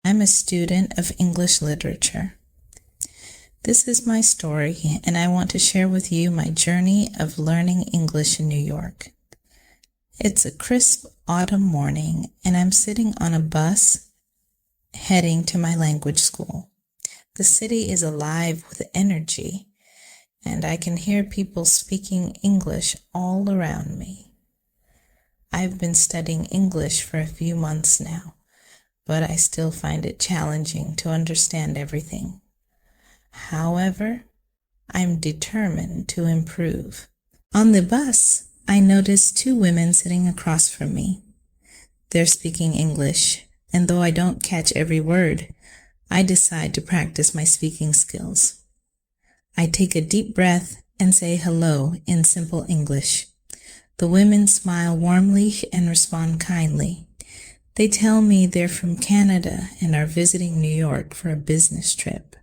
I'm a student of English literature. This is my story, and I want to share with you my journey of learning English in New York. It's a crisp autumn morning, and I'm sitting on a bus heading to my language school. The city is alive with energy, and I can hear people speaking English all around me. I've been studying English for a few months now, but I still find it challenging to understand everything. However, I'm determined to improve. On the bus, I noticed two women sitting across from me. They're speaking English, and though I don't catch every word, I decide to practice my speaking skills. I take a deep breath and say hello in simple English. The women smile warmly and respond kindly. They tell me they're from Canada and are visiting New York for a business trip.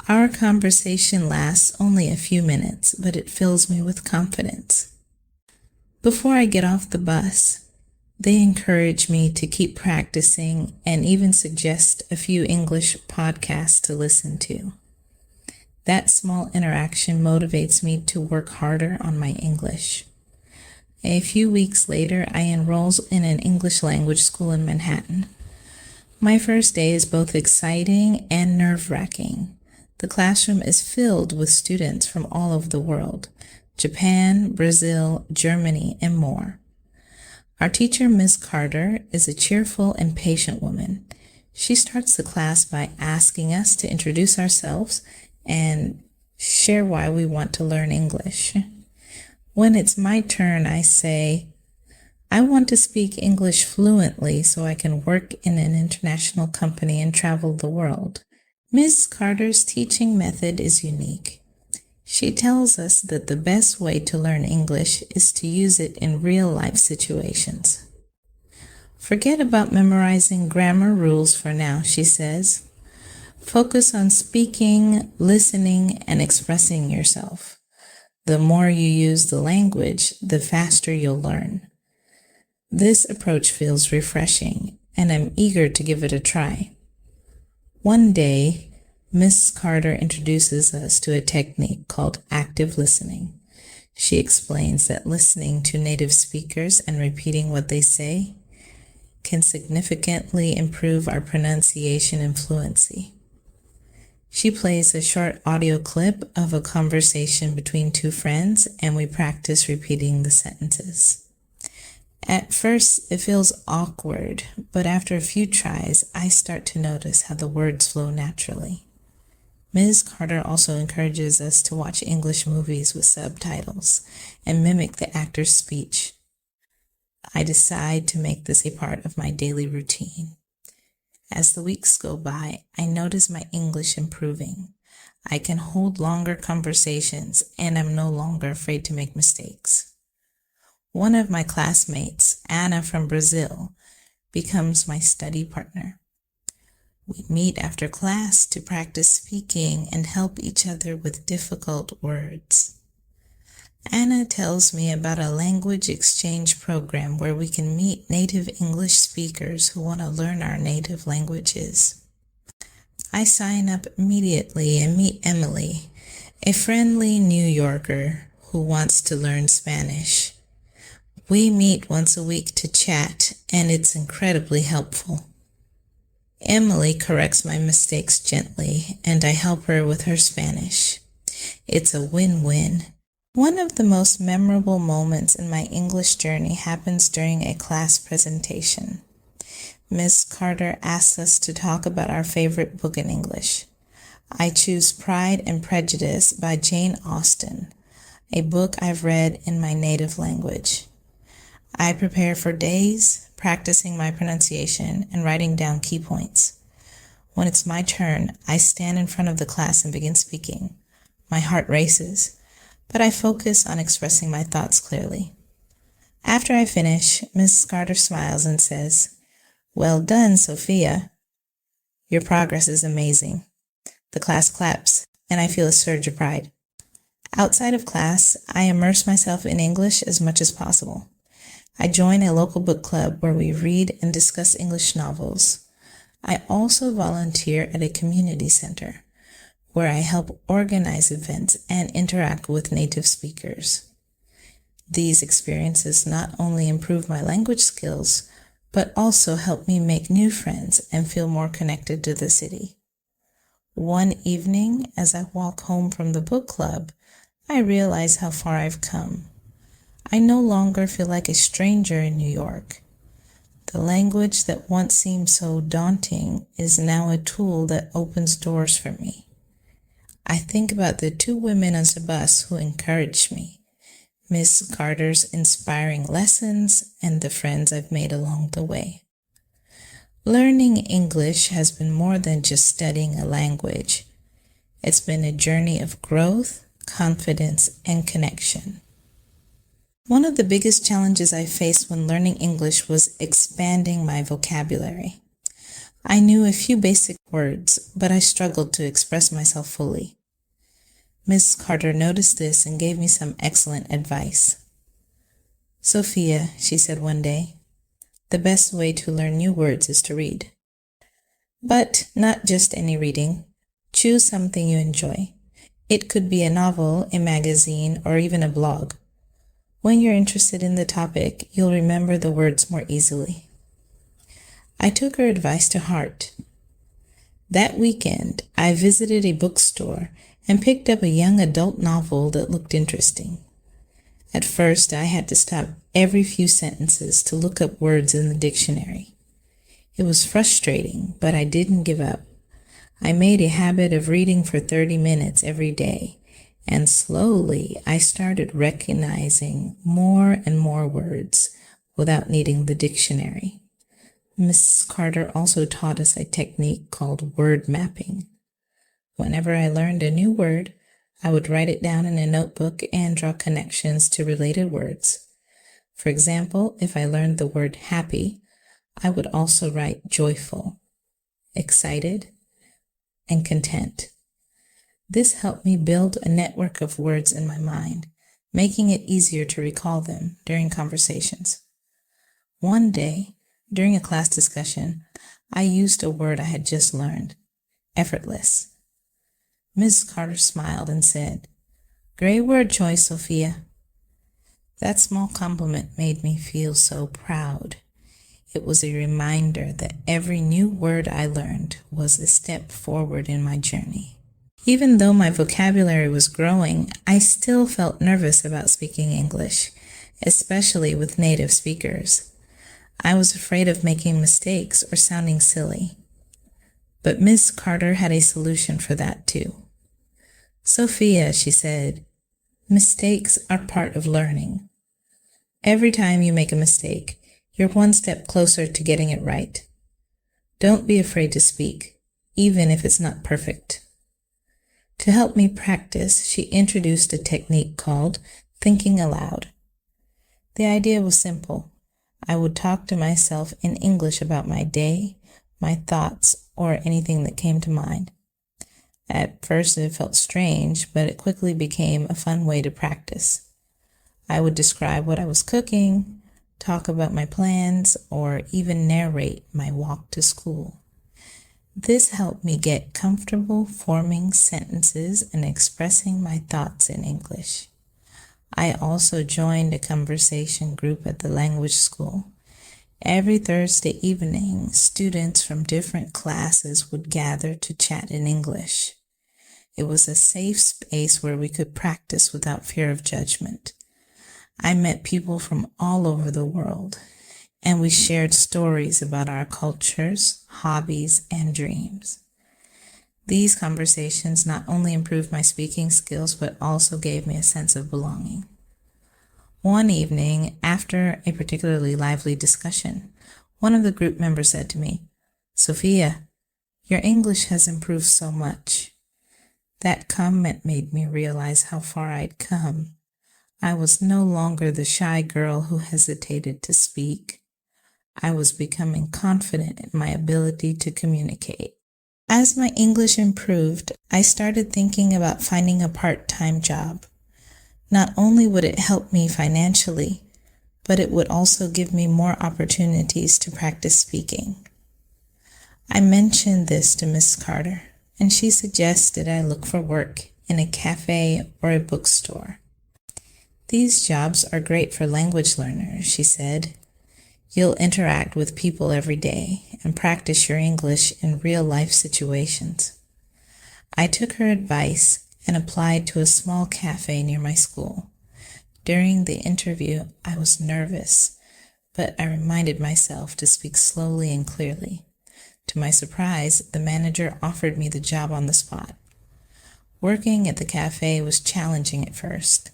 Our conversation lasts only a few minutes, but it fills me with confidence. Before I get off the bus, they encourage me to keep practicing and even suggest a few English podcasts to listen to. That small interaction motivates me to work harder on my English. A few weeks later, I enroll in an English language school in Manhattan. My first day is both exciting and nerve-wracking. The classroom is filled with students from all over the world: Japan, Brazil, Germany, and more. Our teacher, Ms. Carter, is a cheerful and patient woman. She starts the class by asking us to introduce ourselves and share why we want to learn English. When it's my turn, I say, I want to speak English fluently so I can work in an international company and travel the world. Ms. Carter's teaching method is unique. She tells us that the best way to learn English is to use it in real-life situations. Forget about memorizing grammar rules for now, she says. Focus on speaking, listening, and expressing yourself. The more you use the language, the faster you'll learn. This approach feels refreshing, and I'm eager to give it a try. One day, Ms. Carter introduces us to a technique called active listening. She explains that listening to native speakers and repeating what they say can significantly improve our pronunciation and fluency. She plays a short audio clip of a conversation between two friends, and we practice repeating the sentences. At first, it feels awkward, but after a few tries, I start to notice how the words flow naturally. Ms. Carter also encourages us to watch English movies with subtitles and mimic the actor's speech. I decide to make this a part of my daily routine. As the weeks go by, I notice my English improving. I can hold longer conversations, and I'm no longer afraid to make mistakes. One of my classmates, Anna from Brazil, becomes my study partner. We meet after class to practice speaking and help each other with difficult words. Anna tells me about a language exchange program where we can meet native English speakers who want to learn our native languages. I sign up immediately and meet Emily, a friendly New Yorker who wants to learn Spanish. We meet once a week to chat, and it's incredibly helpful. Emily corrects my mistakes gently, and I help her with her Spanish. It's a win-win. One of the most memorable moments in my English journey happens during a class presentation. Ms. Carter asks us to talk about our favorite book in English. I choose Pride and Prejudice by Jane Austen, a book I've read in my native language. I prepare for days, practicing my pronunciation and writing down key points. When it's my turn, I stand in front of the class and begin speaking. My heart races, but I focus on expressing my thoughts clearly. After I finish, Ms. Carter smiles and says, "Well done, Sophia. Your progress is amazing." The class claps, and I feel a surge of pride. Outside of class, I immerse myself in English as much as possible. I join a local book club where we read and discuss English novels. I also volunteer at a community center where I help organize events and interact with native speakers. These experiences not only improve my language skills, but also help me make new friends and feel more connected to the city. One evening, as I walk home from the book club, I realize how far I've come. I no longer feel like a stranger in New York. The language that once seemed so daunting is now a tool that opens doors for me. I think about the two women on the bus who encouraged me, Miss Carter's inspiring lessons, and the friends I've made along the way. Learning English has been more than just studying a language. It's been a journey of growth, confidence, and connection. One of the biggest challenges I faced when learning English was expanding my vocabulary. I knew a few basic words, but I struggled to express myself fully. Miss Carter noticed this and gave me some excellent advice. "Sophia," she said one day, "the best way to learn new words is to read. But not just any reading. Choose something you enjoy. It could be a novel, a magazine, or even a blog. When you're interested in the topic, you'll remember the words more easily." I took her advice to heart. That weekend, I visited a bookstore and picked up a young adult novel that looked interesting. At first, I had to stop every few sentences to look up words in the dictionary. It was frustrating, but I didn't give up. I made a habit of reading for 30 minutes every day, and slowly I started recognizing more and more words without needing the dictionary. Miss Carter also taught us a technique called word mapping. Whenever I learned a new word, I would write it down in a notebook and draw connections to related words. For example, if I learned the word happy, I would also write joyful, excited, and content. This helped me build a network of words in my mind, making it easier to recall them during conversations. One day, during a class discussion, I used a word I had just learned, effortless. Ms. Carter smiled and said, "Great word choice, Sophia." That small compliment made me feel so proud. It was a reminder that every new word I learned was a step forward in my journey. Even though my vocabulary was growing, I still felt nervous about speaking English, especially with native speakers. I was afraid of making mistakes or sounding silly. But Miss Carter had a solution for that too. "Sophia," she said, "mistakes are part of learning. Every time you make a mistake, you're one step closer to getting it right. Don't be afraid to speak, even if it's not perfect." To help me practice, she introduced a technique called thinking aloud. The idea was simple. I would talk to myself in English about my day, my thoughts, or anything that came to mind. At first it felt strange, but it quickly became a fun way to practice. I would describe what I was cooking, talk about my plans, or even narrate my walk to school. This helped me get comfortable forming sentences and expressing my thoughts in English. I also joined a conversation group at the language school. Every Thursday evening, students from different classes would gather to chat in English. It was a safe space where we could practice without fear of judgment. I met people from all over the world, and we shared stories about our cultures, hobbies, and dreams. These conversations not only improved my speaking skills, but also gave me a sense of belonging. One evening, after a particularly lively discussion, one of the group members said to me, "Sophia, your English has improved so much." That comment made me realize how far I'd come. I was no longer the shy girl who hesitated to speak. I was becoming confident in my ability to communicate. As my English improved, I started thinking about finding a part-time job. Not only would it help me financially, but it would also give me more opportunities to practice speaking. I mentioned this to Miss Carter, and she suggested I look for work in a cafe or a bookstore. These jobs are great for language learners, she said. You'll interact with people every day and practice your English in real-life situations. I took her advice and applied to a small cafe near my school. During the interview, I was nervous, but I reminded myself to speak slowly and clearly. To my surprise, the manager offered me the job on the spot. Working at the cafe was challenging at first.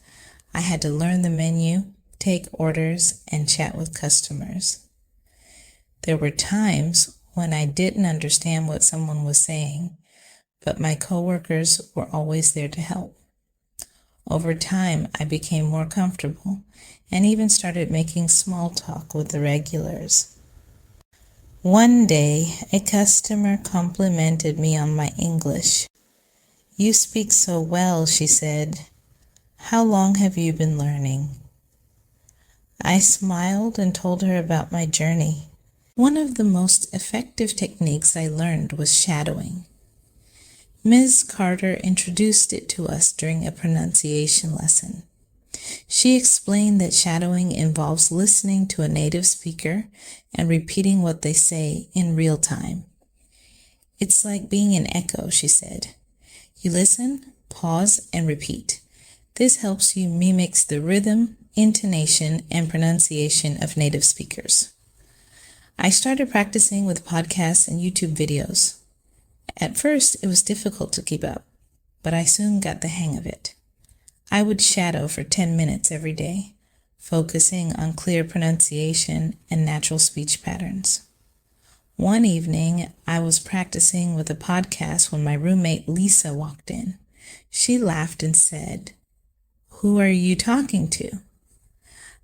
I had to learn the menu, take orders, and chat with customers. There were times when I didn't understand what someone was saying, but my coworkers were always there to help. Over time, I became more comfortable and even started making small talk with the regulars. One day, a customer complimented me on my English. "You speak so well," she said. "How long have you been learning?" I smiled and told her about my journey. One of the most effective techniques I learned was shadowing. Ms. Carter introduced it to us during a pronunciation lesson. She explained that shadowing involves listening to a native speaker and repeating what they say in real time. It's like being an echo, she said. You listen, pause, and repeat. This helps you mimic the rhythm, intonation, and pronunciation of native speakers. I started practicing with podcasts and YouTube videos. At first, it was difficult to keep up, but I soon got the hang of it. I would shadow for 10 minutes every day, focusing on clear pronunciation and natural speech patterns. One evening, I was practicing with a podcast when my roommate Lisa walked in. She laughed and said, "Who are you talking to?"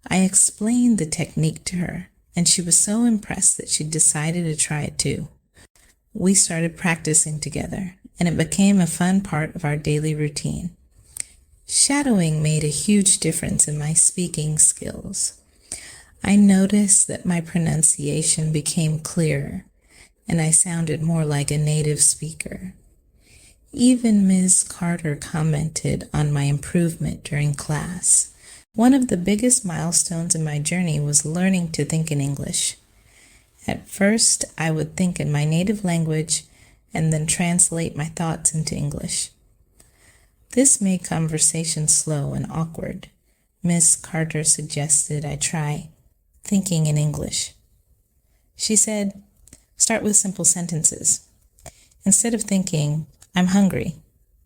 I explained the technique to her, and she was so impressed that she decided to try it too. We started practicing together, and it became a fun part of our daily routine. Shadowing made a huge difference in my speaking skills. I noticed that my pronunciation became clearer, and I sounded more like a native speaker. Even Ms. Carter commented on my improvement during class. One of the biggest milestones in my journey was learning to think in English. At first, I would think in my native language and then translate my thoughts into English. This made conversation slow and awkward. Miss Carter suggested I try thinking in English. She said, start with simple sentences. Instead of thinking, "I'm hungry,"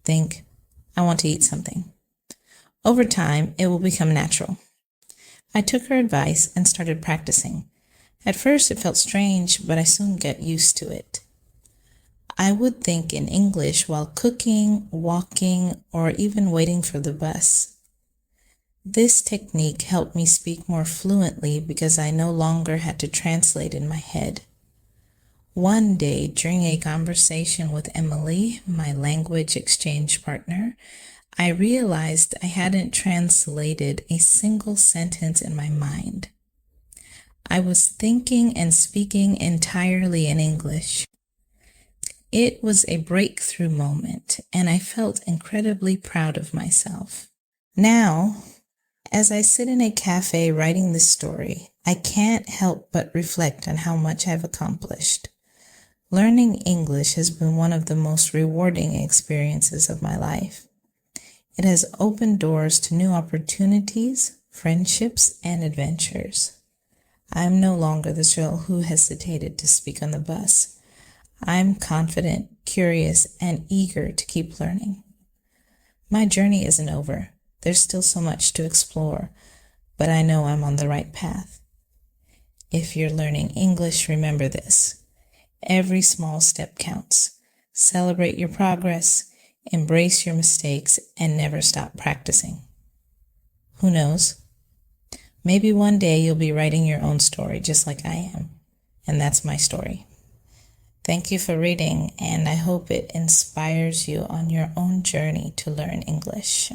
think, "I want to eat something." Over time, it will become natural. I took her advice and started practicing. At first, it felt strange, but I soon got used to it. I would think in English while cooking, walking, or even waiting for the bus. This technique helped me speak more fluently because I no longer had to translate in my head. One day, during a conversation with Emily, my language exchange partner, I realized I hadn't translated a single sentence in my mind. I was thinking and speaking entirely in English. It was a breakthrough moment, and I felt incredibly proud of myself. Now, as I sit in a cafe writing this story, I can't help but reflect on how much I've accomplished. Learning English has been one of the most rewarding experiences of my life. It has opened doors to new opportunities, friendships, and adventures. I'm no longer the girl who hesitated to speak on the bus. I'm confident, curious, and eager to keep learning. My journey isn't over. There's still so much to explore, but I know I'm on the right path. If you're learning English, remember this. Every small step counts. Celebrate your progress, embrace your mistakes, and never stop practicing. Who knows? Maybe one day you'll be writing your own story just like I am, and that's my story. Thank you for reading, and I hope it inspires you on your own journey to learn English.